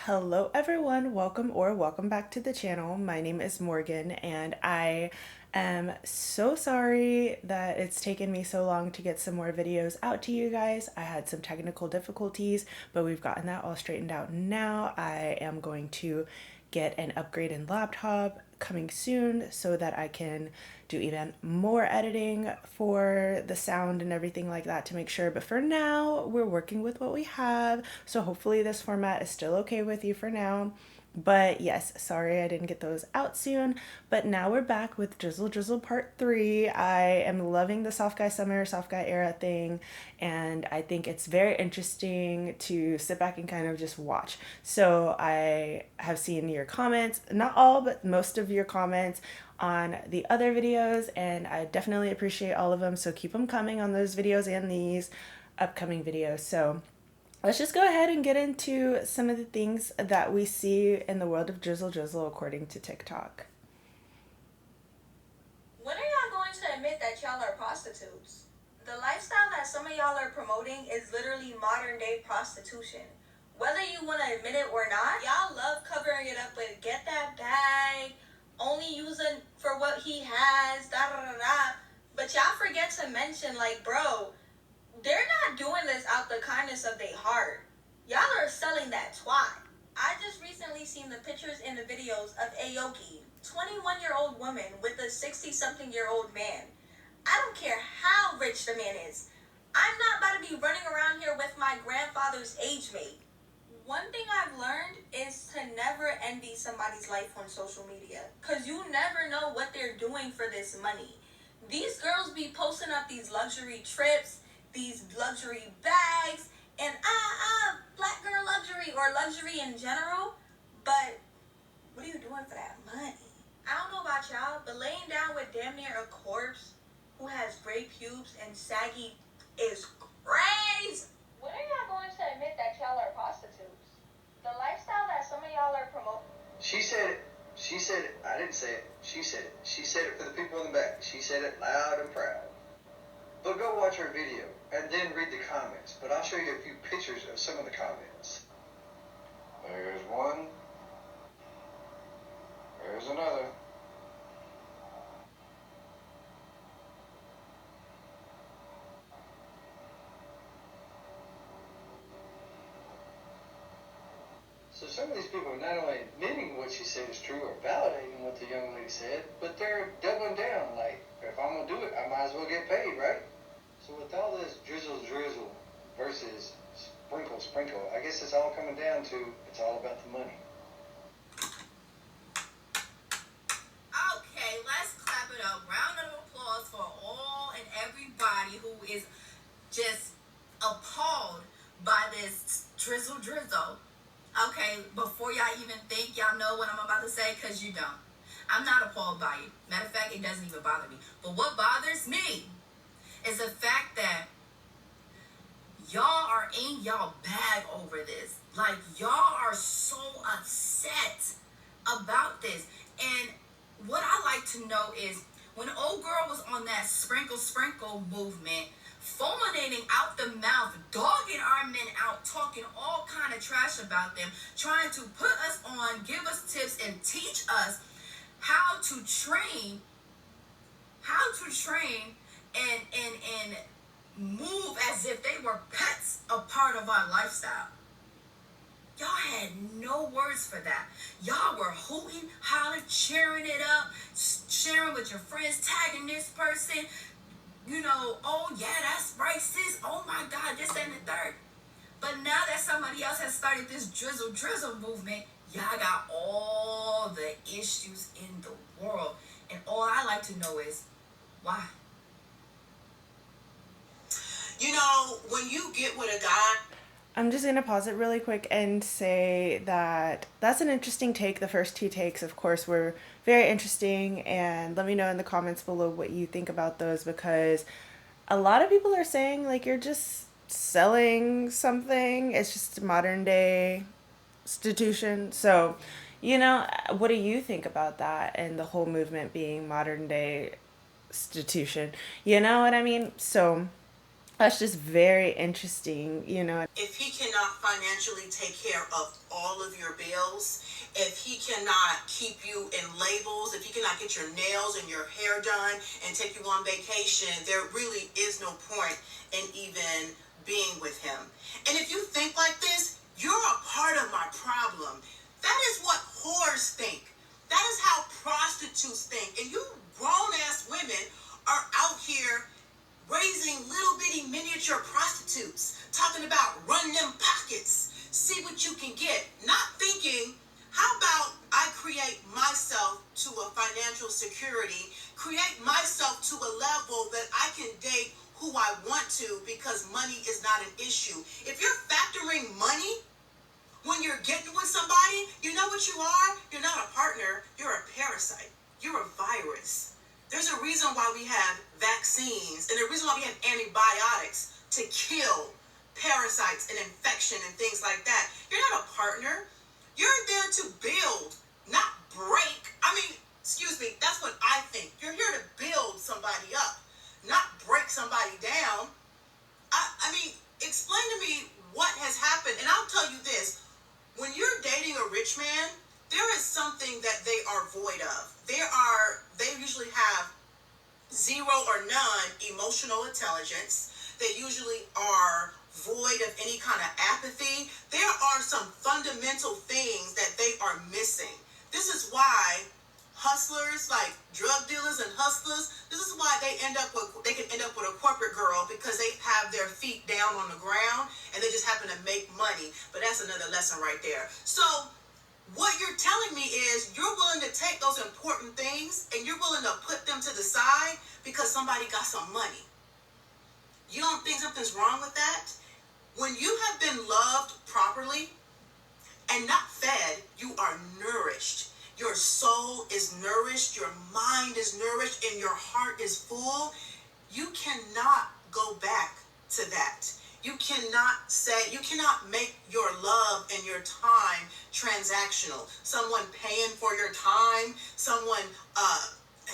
Hello everyone, welcome back to the channel. My name is Morgan and I am so sorry that it's taken me so long to get some more videos out to you guys. I had some technical difficulties, but we've gotten that all straightened out now. I am going to get an upgraded laptop coming soon so that I can do even more editing for the sound and everything like that to make sure. But for now, we're working with what we have. So hopefully this format is still okay with you for now. But yes, sorry I didn't get those out soon. But now we're back with Drizzle Drizzle Part 3. I am loving the soft guy summer, soft guy era thing, and I think it's very interesting to sit back and kind of just watch. So I have seen your comments, not all, but most of your comments on the other videos, and I definitely appreciate all of them. So keep them coming on those videos and these upcoming videos. So let's just go ahead and get into some of the things that we see in the world of Drizzle Drizzle according to TikTok. When are y'all going to admit that y'all are prostitutes? The lifestyle that some of y'all are promoting is literally modern day prostitution. Whether you want to admit it or not, y'all love covering it up with get that bag, only using for what he has, da da da da. But y'all forget to mention, like, bro, they're not doing this out the kindness of their heart. Y'all are selling that twat. I just recently seen the pictures and the videos of Aoki, 21-year-old woman with a 60-something-year-old man. I don't care how rich the man is. I'm not about to be running around here with my grandfather's age mate. One thing I've learned is to never envy somebody's life on social media, because you never know what they're doing for this money. These girls be posting up these luxury trips, these luxury bags, and black girl luxury or luxury in general. But what are you doing for that money? I don't know about y'all, but laying down with damn near a corpse who has gray pubes and saggy is crazy. When are y'all going to admit that y'all are prostitutes? The lifestyle that some of y'all are promoting. She said it. She said it. I didn't say it. She said it. She said it for the people in the back. She said it loud and proud. But go watch her video and then read the comments. But I'll show you a few pictures of some of the comments. There's one. There's another. So some of these people are not only admitting what she said is true or validating what the young lady said, but they're doubling down. Like, if I'm going to do it, I might as well get paid, right? So with all this drizzle drizzle versus sprinkle sprinkle, I guess it's all coming down to it's all about the money. Okay, let's clap it up. Round of applause for all and everybody who is just appalled by this drizzle drizzle. Okay, before y'all even think y'all know what I'm about to say, because you don't. I'm not appalled by it. Matter of fact, it doesn't even bother me. But what bothers me is the fact that y'all are in y'all bag over this. Like, y'all are so upset about this. And what I like to know is when old girl was on that sprinkle sprinkle movement, fulminating out the mouth, dogging our men out, talking all kind of trash about them, trying to put us on, give us tips, and teach us how to train and move as if they were pets, a part of our lifestyle. Y'all had no words for that. Y'all were hooting, hollering, cheering it up, sharing with your friends, tagging this person. You know, oh yeah, that's right, sis. Oh my God, this and the third. But now that somebody else has started this drizzle drizzle movement, y'all got all the issues in the world. And all I like to know is why? You know, when you get with a guy. I'm just going to pause it really quick and say that that's an interesting take. The first two takes, of course, were very interesting. And let me know in the comments below what you think about those, because a lot of people are saying, like, you're just selling something. It's just a modern day institution. So, what do you think about that and the whole movement being modern day institution? You know what I mean? So That's just very interesting, you know. If he cannot financially take care of all of your bills, if he cannot keep you in labels, if he cannot get your nails and your hair done and take you on vacation, there really is no point in even being with him. And if you think like this, you're a part of my problem. That is what whores think. That is how prostitutes think. And you grown ass women are out here raising little bitty miniature prostitutes, talking about run them pockets, see what you can get, not thinking, how about I create myself to a financial security, create myself to a level that I can date who I want to because money is not an issue. If you're factoring money when you're getting with somebody, you know what you are? You're not a partner, you're a parasite. You're a virus. There's a reason why we have vaccines and a reason why we have antibiotics to kill parasites and infection and things like that. You're not a partner. You're there to build, not break. I mean, excuse me, that's what I think. You're here to build somebody up, not break somebody down. I mean, explain to me what has happened. And I'll tell you this. When you're dating a rich man, there is something that they are void of. They usually have zero or none emotional intelligence. They usually are void of any kind of apathy. There are some fundamental things that they are missing. This is why hustlers, like drug dealers and hustlers, this is why they can end up with a corporate girl, because they have their feet down on the ground and they just happen to make money. But that's another lesson right there. So what you're telling me is you're willing to take those important things and you're willing to put them to the side because somebody got some money. You don't think something's wrong with that? When you have been loved properly and not fed, you are nourished. Your soul is nourished, your mind is nourished, and your heart is full. You cannot go back to that. You cannot make your love and your time transactional. Someone paying for your time, someone,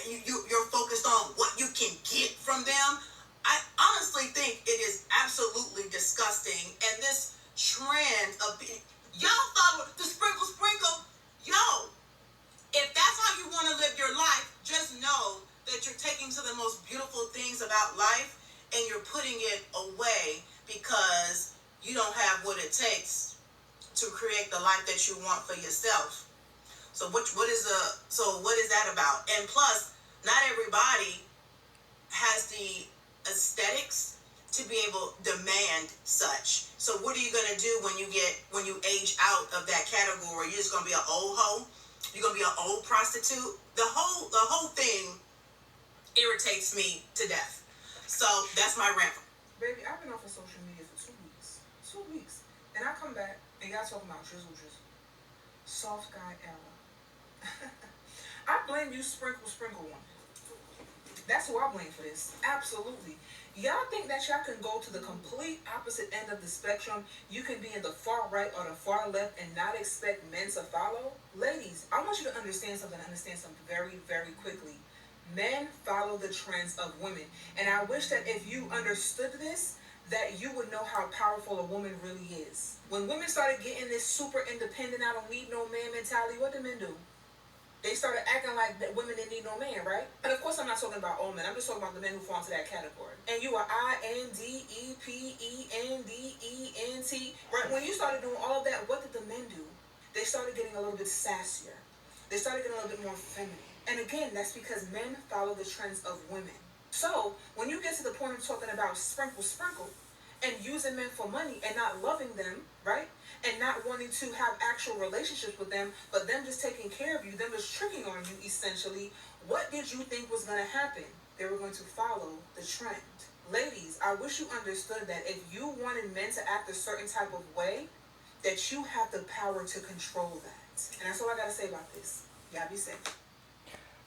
you're focused on what you can get from them. I honestly think it is absolutely disgusting. And this trend of y'all follow the sprinkle, sprinkle. Yo, if that's how you want to live your life, just know that you're taking to the most beautiful things about life and you're putting it away because you don't have what it takes to create the life that you want for yourself. So what is that about? And plus, not everybody has the aesthetics to be able to demand such. So what are you gonna do when you age out of that category? You're just gonna be an old hoe? You're gonna be an old prostitute? The whole thing irritates me to death. So that's my rant. Baby, I've been off of social media for 2 weeks. 2 weeks. And I come back and y'all talking about drizzle drizzle. Soft guy era. I blame you, sprinkle one. That's who I blame for this. Absolutely. Y'all think that y'all can go to the complete opposite end of the spectrum? You can be in the far right or the far left and not expect men to follow? Ladies, I want you to understand something very, very quickly. Men follow the trends of women. And I wish that if you understood this, that you would know how powerful a woman really is. When women started getting this super independent, I don't need no man mentality, what do men do? They started acting like that women didn't need no man, right? And of course, I'm not talking about all men. I'm just talking about the men who fall into that category. And you are independent, right? When you started doing all of that, what did the men do? They started getting a little bit sassier. They started getting a little bit more feminine. And again, that's because men follow the trends of women. So when you get to the point of talking about sprinkle, and using men for money and not loving them, right? And not wanting to have actual relationships with them, but them just taking care of you, them just tricking on you essentially, what did you think was going to happen? They were going to follow the trend. Ladies, I wish you understood that if you wanted men to act a certain type of way, that you have the power to control that. And that's all I got to say about this. Y'all be safe.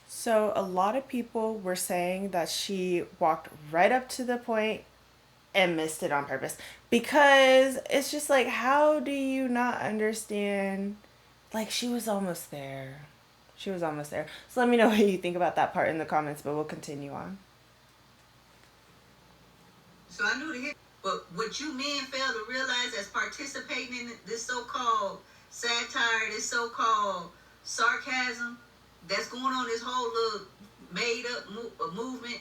So a lot of people were saying that she walked right up to the point and missed it on purpose, because it's just like, how do you not understand? Like, she was almost there. So let me know what you think about that part in the comments, but we'll continue on. So I knew the hit. But what you men fail to realize as participating in this so-called satire, this so-called sarcasm that's going on, this whole little made-up movement,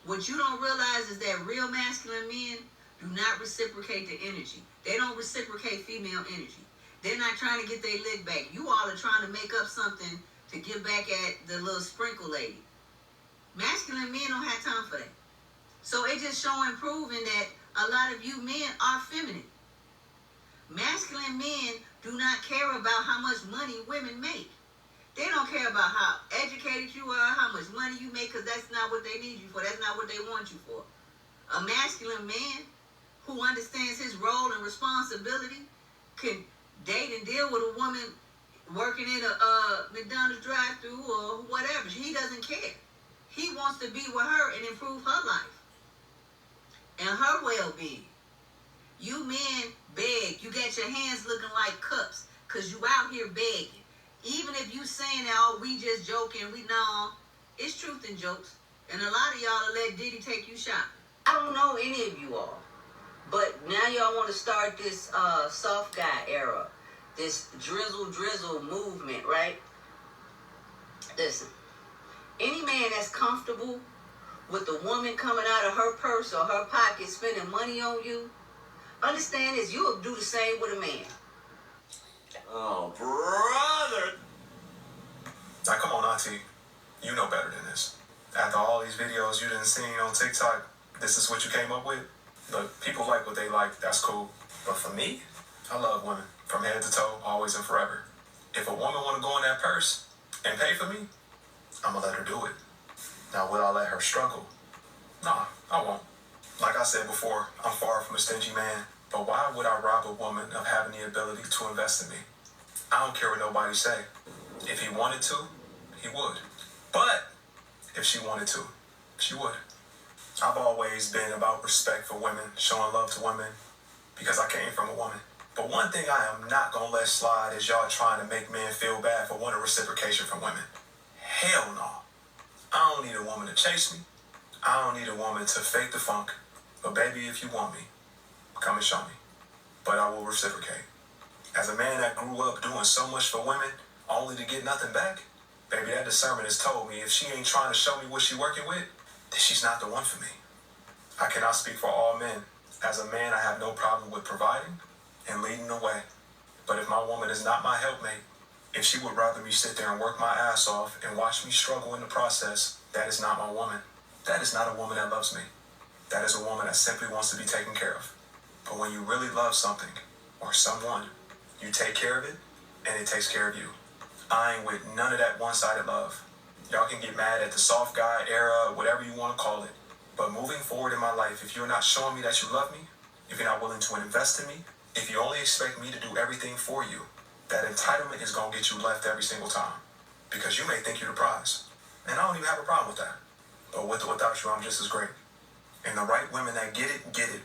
what you don't realize is that real masculine men do not reciprocate the energy. They don't reciprocate female energy. They're not trying to get their lick back. You all are trying to make up something to give back at the little sprinkle lady. Masculine men don't have time for that. So it just showing, proving that a lot of you men are feminine. Masculine men do not care about how much money women make. They don't care about how educated you are, how much money you make, because that's not what they need you for. That's not what they want you for. A masculine man who understands his role and responsibility can date and deal with a woman working in a McDonald's drive-thru or whatever. He doesn't care. He wants to be with her and improve her life and her well-being. You men beg. You got your hands looking like cups because you out here begging. Even if you saying that, oh, we just joking, we know, it's truth in jokes. And a lot of y'all will let Diddy take you shopping. I don't know any of you all, but now y'all want to start this soft guy era, this drizzle drizzle movement, right? Listen, any man that's comfortable with the woman coming out of her purse or her pocket spending money on you, understand this, you'll do the same with a man. Oh, brother! Now, come on, Auntie. You know better than this. After all these videos you done seen on TikTok, this is what you came up with? Look, people like what they like, that's cool. But for me, I love women. From head to toe, always and forever. If a woman want to go in that purse and pay for me, I'm going to let her do it. Now, will I let her struggle? Nah, I won't. Like I said before, I'm far from a stingy man. But why would I rob a woman of having the ability to invest in me? I don't care what nobody say. If he wanted to, he would. But if she wanted to, she would. I've always been about respect for women, showing love to women, because I came from a woman. But one thing I am not going to let slide is y'all trying to make men feel bad for wanting reciprocation from women. Hell no. I don't need a woman to chase me. I don't need a woman to fake the funk. But baby, if you want me, come and show me. But I will reciprocate. As a man that grew up doing so much for women, only to get nothing back, baby, that discernment has told me if she ain't trying to show me what she working with, then she's not the one for me. I cannot speak for all men. As a man, I have no problem with providing and leading the way. But if my woman is not my helpmate, if she would rather me sit there and work my ass off and watch me struggle in the process, that is not my woman. That is not a woman that loves me. That is a woman that simply wants to be taken care of. But when you really love something or someone, you take care of it and it takes care of you. I ain't with none of that one-sided love. Y'all can get mad at the soft guy era, whatever you want to call it. But moving forward in my life, if you're not showing me that you love me, if you're not willing to invest in me, if you only expect me to do everything for you, that entitlement is going to get you left every single time. Because you may think you're the prize. And I don't even have a problem with that. But with or without you, I'm just as great. And the right women that get it, get it.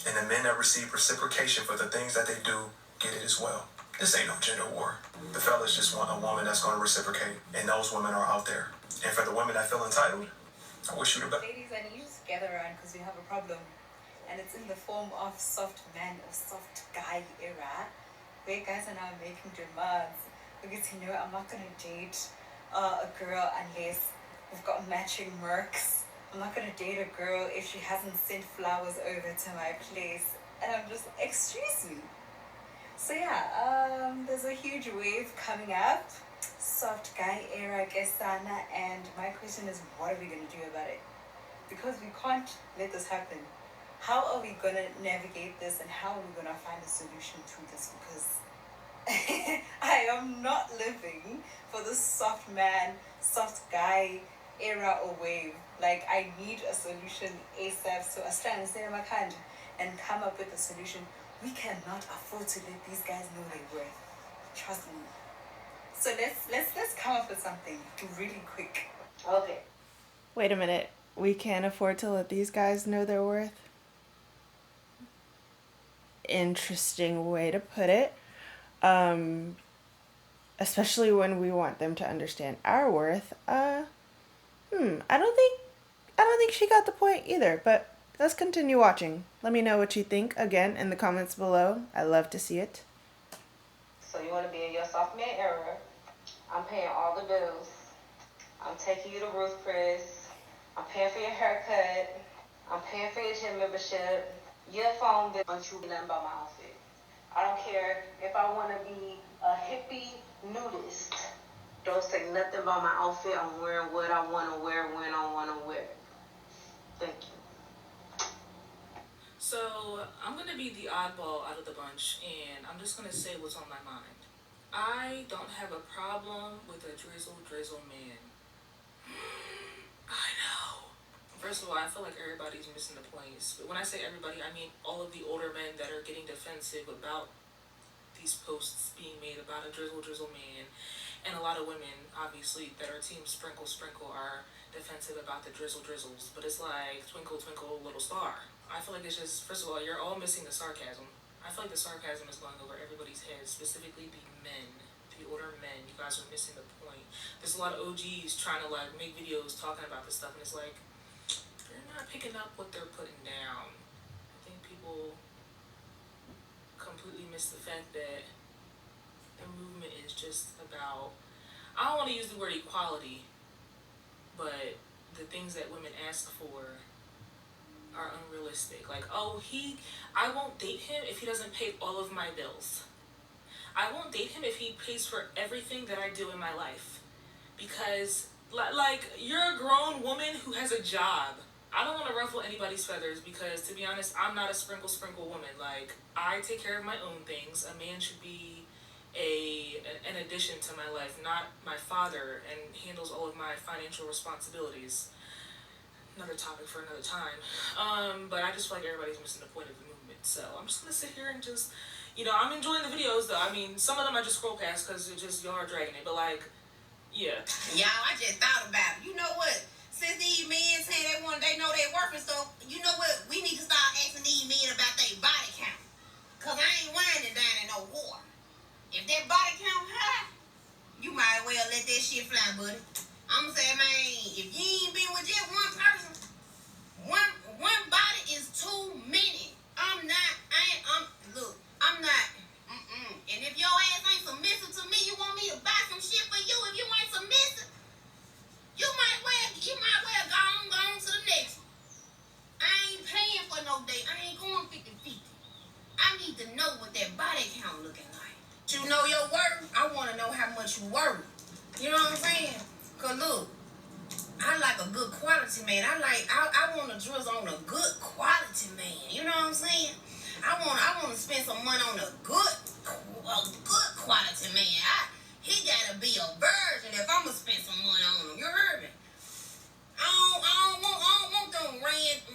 And the men that receive reciprocation for the things that they do, get it as well. This ain't no gender war. The fellas just want a woman that's going to reciprocate. And those women are out there. And for the women that feel entitled, I wish you the best. Ladies, I need you to gather around because we have a problem. And it's in the form of soft man or soft guy era, where guys are now making demands. Because you know, I'm not going to date a girl unless we've got matching mercs. I'm not going to date a girl if she hasn't sent flowers over to my place. And I'm just like, excuse me. So yeah, there's a huge wave coming up. Soft guy era, Kesana. And my question is, what are we going to do about it? Because we can't let this happen. How are we going to navigate this and how are we going to find a solution to this? Because I am not living for the soft man, soft guy era or wave. Like, I need a solution ASAP. So I stand and say my kind and come up with a solution. We cannot afford to let these guys know their worth. Trust me. So let's come up with something really quick. Okay. Wait a minute. We can't afford to let these guys know their worth? Interesting way to put it. Especially when we want them to understand our worth. I don't think she got the point either, but let's continue watching. Let me know what you think again in the comments below. I love to see it. So you want to be in your soft man era. I'm paying all the bills. I'm taking you to Ruth Chris. I'm paying for your haircut. I'm paying for your gym membership. Your phone bill. Don't you nothing about my outfit. I don't care if I want to be a hippie nudist. Don't say nothing about my outfit. I'm wearing what I want to wear when I want to wear it. Thank you. So I'm gonna be the oddball out of the bunch, and I'm just gonna say what's on my mind. I don't have a problem with a drizzle drizzle man. I know. First of all, I feel like everybody's missing the point. But when I say everybody, I mean all of the older men that are getting defensive about these posts being made about a drizzle drizzle man, and a lot of women, obviously, that are team sprinkle sprinkle are defensive about the drizzle drizzles. But it's like twinkle twinkle little star. I feel like it's just, first of all, you're all missing the sarcasm. I feel like the sarcasm is going over everybody's heads, specifically the men, the older men. You guys are missing the point. There's a lot of OGs trying to like make videos talking about this stuff, and it's like, they're not picking up what they're putting down. I think people completely miss the fact that the movement is just about, I don't want to use the word equality, but the things that women ask for are unrealistic. Like, oh, I won't date him if he doesn't pay all of my bills. I won't date him if he pays for everything that I do in my life. Because, like, you're a grown woman who has a job. I don't want to ruffle anybody's feathers because, to be honest, I'm not a sprinkle sprinkle woman. Like, I take care of my own things. A man should be an addition to my life, not my father, and handles all of my financial responsibilities. Another topic for another time. But I just feel like everybody's missing the point of the movement. So I'm just gonna sit here and just, I'm enjoying the videos though. I mean, some of them I just scroll past because it's just y'all are dragging it. But like, yeah. Y'all, I just thought about it. You know what? Since these men say they know their worth and stuff, you know what? We need to start asking these men about their body count. Cause I ain't whining down in no water. If that body count high, you might as well let that shit fly, buddy. I'm saying, man, if you ain't been with just one person, one body is too many. I'm not. And if your ass ain't submissive to me, you want me to buy some shit for you. If you ain't submissive, you might well go on to the next one. I ain't paying for no date. I ain't going 50-50. I need to know what that body count looking like. You know your worth. I want to know how much you worth. You know what I'm saying? Cause look, I like a good quality man. I want to drizzle on a good quality man. You know what I'm saying? I want to spend some money on a good quality man. He gotta be a virgin if I'm gonna spend some money on him. You heard me? I don't want them ran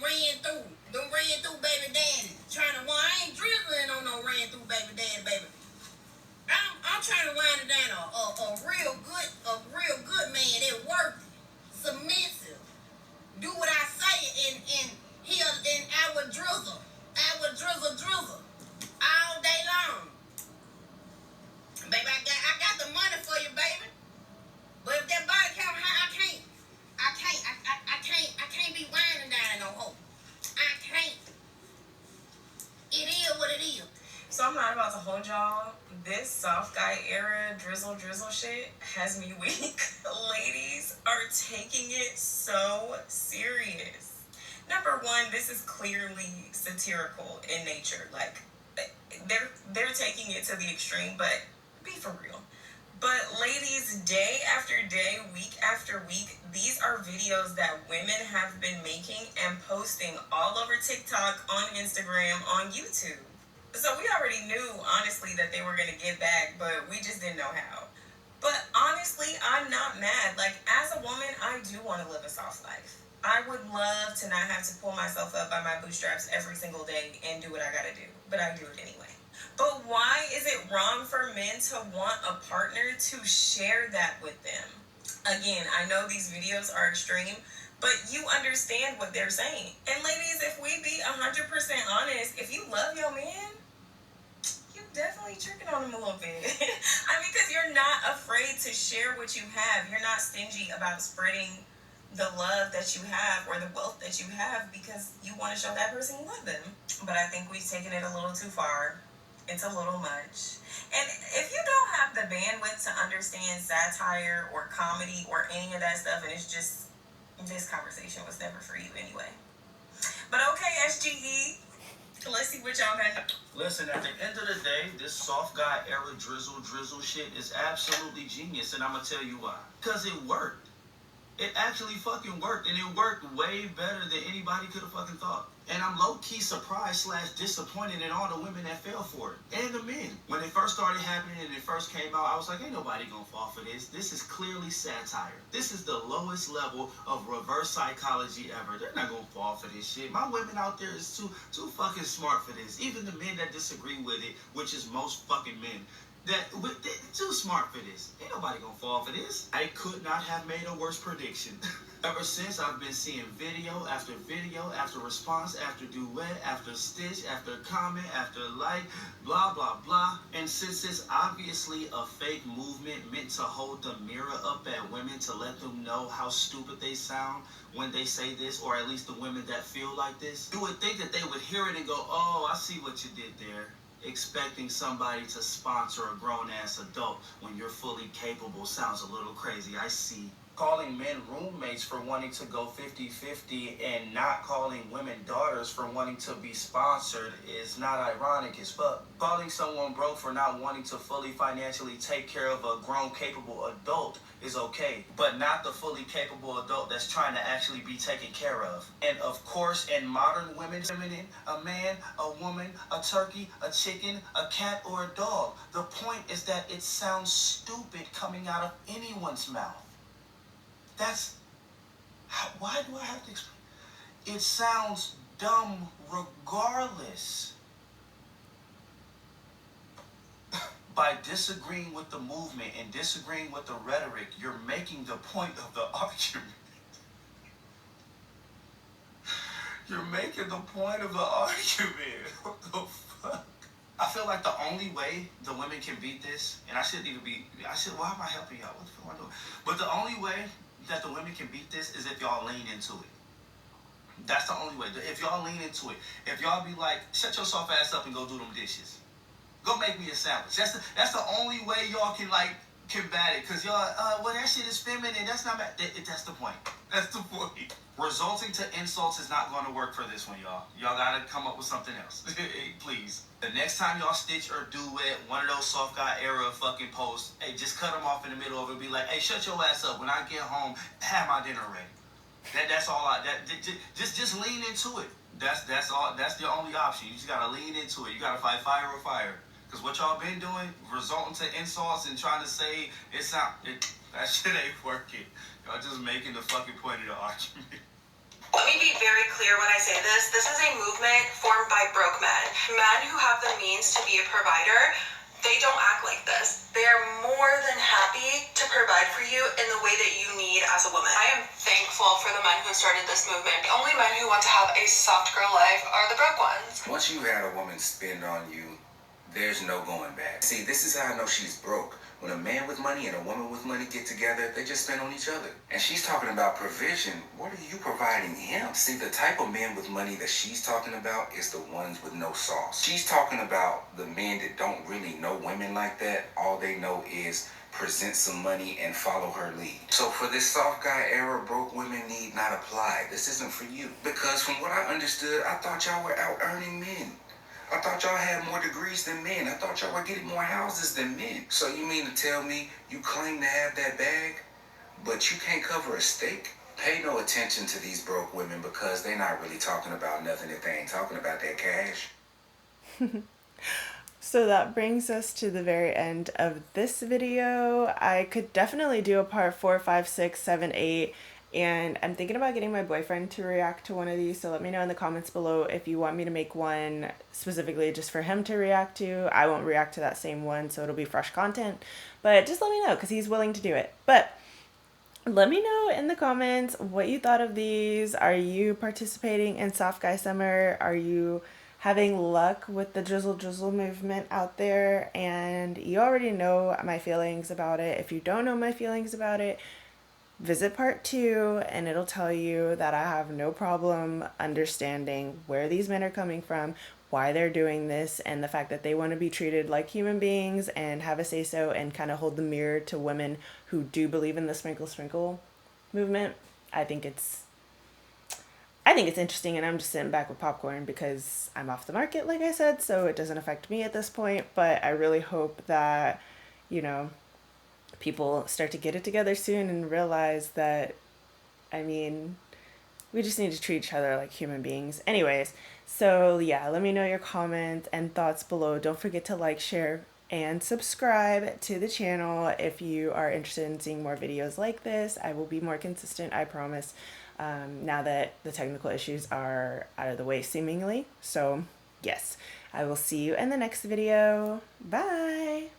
through baby daddy. I ain't drizzling on no ran through baby daddy, baby. I'm trying to wind it down a real good man that worth submissive. Do what I say and I would drizzle all day long. Baby, I got the money for you, baby. But if that body count high, I can't be whining down in no hole. I can't. It is what it is. So I'm not about to hold y'all. This soft guy era drizzle shit has me weak. Ladies are taking it so serious. Number one, this is clearly satirical in nature. Like, they're taking it to the extreme, but be for real. But ladies, day after day, week after week, these are videos that women have been making and posting all over TikTok, on Instagram, on YouTube. So we already knew, honestly, that they were going to get back, but we just didn't know how. But honestly, I'm not mad. Like, as a woman, I do want to live a soft life. I would love to not have to pull myself up by my bootstraps every single day and do what I gotta do. But I do it anyway. But why is it wrong for men to want a partner to share that with them? Again, I know these videos are extreme, but you understand what they're saying. And ladies, if we be 100% honest, if you love your man, you definitely tricking on him a little bit. I mean, because you're not afraid to share what you have. You're not stingy about spreading the love that you have or the wealth that you have because you want to show that person you love them. But I think we've taken it a little too far. It's a little much. And if you don't have the bandwidth to understand satire or comedy or any of that stuff, and it's just, this conversation was never for you anyway. But okay, SGE, let's see what y'all got. Listen, at the end of the day, this soft guy era drizzle shit is absolutely genius, and I'm gonna tell you why. Because it worked. It actually fucking worked, and it worked way better than anybody could have fucking thought. And I'm low-key surprised / disappointed in all the women that fell for it. And the men. When it first started happening and it first came out, I was like, ain't nobody gonna fall for this. This is clearly satire. This is the lowest level of reverse psychology ever. They're not gonna fall for this shit. My women out there is too fucking smart for this. Even the men that disagree with it, which is most fucking men, they're too smart for this. Ain't nobody gonna fall for this. I could not have made a worse prediction. Ever since, I've been seeing video after response, after duet, after stitch, after comment, after like, blah, blah, blah. And since it's obviously a fake movement meant to hold the mirror up at women to let them know how stupid they sound when they say this, or at least the women that feel like this, you would think that they would hear it and go, oh, I see what you did there. Expecting somebody to sponsor a grown-ass adult when you're fully capable sounds a little crazy. I see. Calling men roommates for wanting to go 50-50 and not calling women daughters for wanting to be sponsored is not ironic as fuck. Calling someone broke for not wanting to fully financially take care of a grown, capable adult is okay, but not the fully capable adult that's trying to actually be taken care of. And of course, in modern women, feminine, a man, a woman, a turkey, a chicken, a cat, or a dog. The point is that it sounds stupid coming out of anyone's mouth. Why do I have to explain? It sounds dumb regardless. By disagreeing with the movement and disagreeing with the rhetoric, you're making the point of the argument. You're making the point of the argument. What the fuck? I feel like the only way the women can beat this, and why am I helping y'all? What the fuck am I doing? But the only way that the women can beat this is if y'all lean into it. That's the only way. If y'all lean into it. If y'all be like, shut your soft ass up and go do them dishes. Go make me a sandwich. That's the only way y'all can like combat it. Cause y'all, well, that shit is feminine. That's not bad. That's the point. That's the point. Resulting to insults is not going to work for this one, y'all. Y'all gotta come up with something else. Please. The next time y'all stitch or duet one of those soft guy era fucking posts, hey, just cut them off in the middle of it and be like, hey, shut your ass up. When I get home, have my dinner ready. That's all just lean into it. That's all. That's the only option. You just gotta lean into it. You gotta fight fire with fire. Cause what y'all been doing, resulting to insults and trying to say that shit ain't working. Y'all just making the fucking point of the argument. Let me be very clear when I say this. This is a movement formed by broke men. Men who have the means to be a provider. They don't act like this. They are more than happy to provide for you in the way that you need as a woman. I am thankful for the men who started this movement. The only men who want to have a soft girl life are the broke ones. Once you had a woman spend on you, there's no going back. See, this is how I know she's broke. When a man with money and a woman with money get together, they just spend on each other. And she's talking about provision. What are you providing him? See, the type of men with money that she's talking about is the ones with no sauce. She's talking about the men that don't really know women like that. All they know is present some money and follow her lead. So for this soft guy era, broke women need not apply. This isn't for you. Because from what I understood, I thought y'all were out earning men. I thought y'all had more degrees than men. I thought y'all were getting more houses than men. So you mean to tell me you claim to have that bag, but you can't cover a steak? Pay no attention to these broke women because they're not really talking about nothing if they ain't talking about that cash. So that brings us to the very end of this video. I could definitely do a part 4, 5, 6, 7, 8. And I'm thinking about getting my boyfriend to react to one of these, so let me know in the comments below if you want me to make one specifically just for him to react to. I won't react to that same one, so it'll be fresh content, but just let me know because he's willing to do it. But let me know in the comments what you thought of these. Are you participating in Soft Guy Summer? Are you having luck with the Drizzle Drizzle movement out there? And you already know my feelings about it. If you don't know my feelings about it, visit part 2 and it'll tell you that I have no problem understanding where these men are coming from, why they're doing this, and the fact that they want to be treated like human beings and have a say-so and kind of hold the mirror to women who do believe in the sprinkle sprinkle movement. I think it's interesting, and I'm just sitting back with popcorn because I'm off the market, like I said, so it doesn't affect me at this point. But I really hope that, you know, people start to get it together soon and realize that, I mean, we just need to treat each other like human beings. Anyways, so yeah, let me know your comments and thoughts below. Don't forget to like, share, and subscribe to the channel if you are interested in seeing more videos like this. I will be more consistent, I promise, now that the technical issues are out of the way, seemingly. So yes, I will see you in the next video. Bye!